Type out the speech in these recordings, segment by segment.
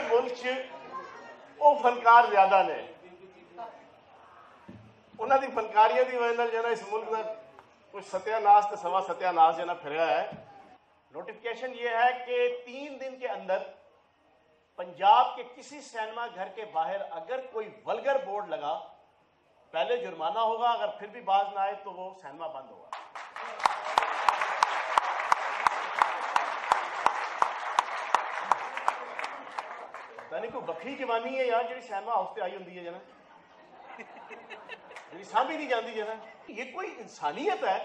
मुल्क च वो फनकार ज्यादा ने, उन्होंने फनकारियों की वजह जो इस मुल्क का कुछ सत्यानाश तो सवा सत्यानाश जो फिर है। नोटिफिकेशन ये है कि 3 दिन के अंदर पंजाब के किसी सिनेमा घर के बाहर अगर कोई वल्गर बोर्ड लगा, पहले जुर्माना होगा, अगर फिर भी बाज ना आए तो वो सिनेमा बंद होगा। कोई बखरी जवानी है यार जी सिनेमा हाउस से आई होंगी है जना, जी सामभी नहीं जाती जना। ये कोई इंसानियत है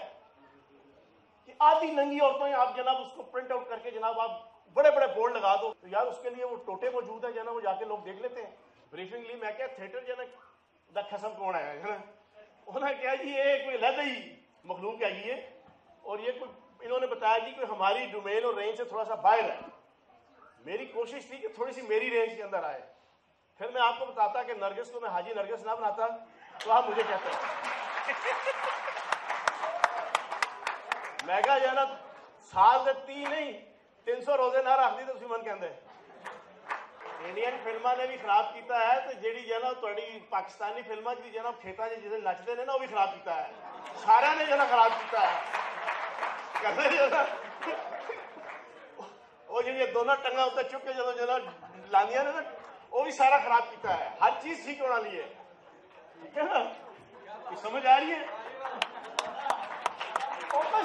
कि आधी नंगी औरतों आप जनाब उसको प्रिंट आउट करके जनाब आप बड़े बड़े बोर्ड लगा दो, तो यार उसके लिए वो टोटे मौजूद है जना, वो जाके लोग देख लेते हैं। ब्रीफिंग ली मैं क्या थिएटर जना दा खसम कौन है जना, उन्होंने कहा जी ये कोई अलग ही मखलूक है ये, और ये कोई इन्होंने बताया जी कि हमारी डोमेन और रेंज से थोड़ा सा बाहर है। मेरी कोशिश थी कि थोड़ी सी मेरी रेंज के अंदर आए। फिर मैं आपको बताता कि नरगिस को मैं हाजी नरगिस ना बनाता तो आप मुझे कहते हैं मैं कहा जो है ना साल से 3 नहीं 300 रोजे ना रख दी तो मन कहते इंडियन फिल्मा ने भी खराब किया है, तो जी जो ना थोड़ी पाकिस्तानी फिल्मा की जो ना खेतों से जिसे नचते हैं ना वो भी खराब किया है, सारे ने जो ना खराब किया है। कहते जो ना वो जी दोनों टंगा उत्ते चुक के जो जो लादियां ने ना वो भी सारा खराब किया है। हर चीज ठीक होना लिए, ठीक है ना, समझ आ रही है?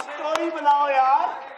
स्टोरी बनाओ यार।